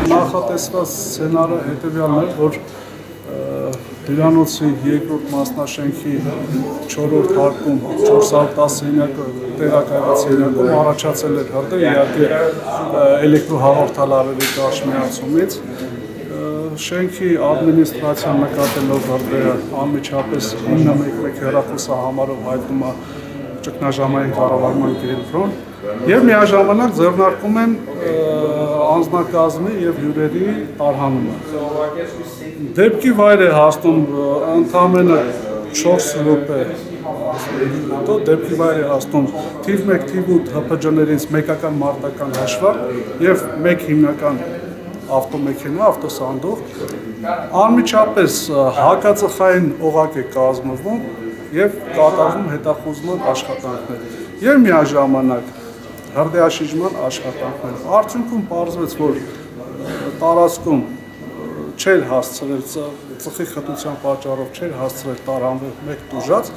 Նախատեսված սցենարը հետևյալն էր, որ հյուրանոցի երկրորդ մասնաշենքի 4-րդ հարկում 419 տեղակայված սենյակում առաջացել էր հրդեհ, իհարկե էլեկտրոհաղորդալարերի կարճ միացումից։ Շենքի ադմինիստրացիան նկատելով հրդեհը անմիջապես 911 հեռախոսահամարով հայտնում է ճգնաժամային կառավարման կենտրոն եւ միաժամանակ ձեռնարկում են անձնակազմի եւ հյուրերի տարհանումը։ Դեպքի վայր է հասնում ընդամենը 4 րոպե, հետո դեպքի վայր է հասնում թիվ 1, թիվ 8 ՀՊՃ-ներից մեկական մարտական հաշվարկ եւ մեկ հիմնական ավտոմեքենա, ավտոսանդուղք, անմիջապես հակածխային օղակ է կազմվում եւ կատարվում հետախուզման աշխատանքներ եւ միաժամանակ հրդեհաշիժման աշխատանքներ։ Արդյունքում պարզվեց, որ տարածքում չէր հասցրել ծխի խտության պատճառով չէր հասցրել տարանվել մեկ տուժած,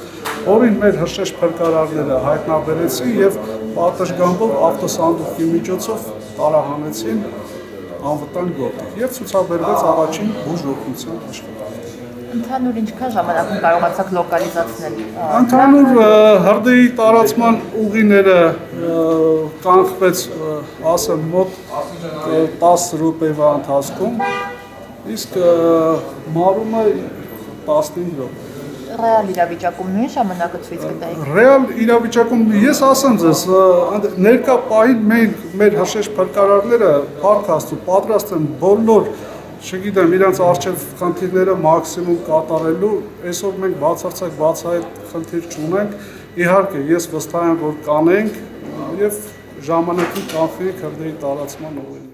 որին մեր հրշեջ փրկարարները հայտնաբերեցին եւ պատշգամբով ավտոսանդուղքի միջոցով տարահանեցին անվտանգ գոտի եւ ցուցաբերվեց առաջին բուժօգնության աշխատանքը։ Ընդհանուր ինչքան ժամանակում կարողացաք լոկալիզացնել։ Ընդհանուր հրդեհի տարածման ուղիները կանխվեց, ասեմ, մոտ 10 րոպեվա ընթացքում, իսկ մարումը 15 րոպե։ Ռեալ իրավիճակում նույն ժամանակը ցույց կտայիք։ Ռեալ իրավիճակում ես ասեմ ձեզ, ներկա պահին մեր հաշեշտ փրկարարները փառք Աստծո պատրաստ են բոլոր, չգիտեմ, իրենց արժեվ խնդիրները մաքսիմում կատարելու, այսօր մենք բացարձակ այդ խնդիր չունենք, իհարկե ես վստահ եմ, որ կանենք եւ ժամանակին կանխենք հրդեհի տարածման ուղին։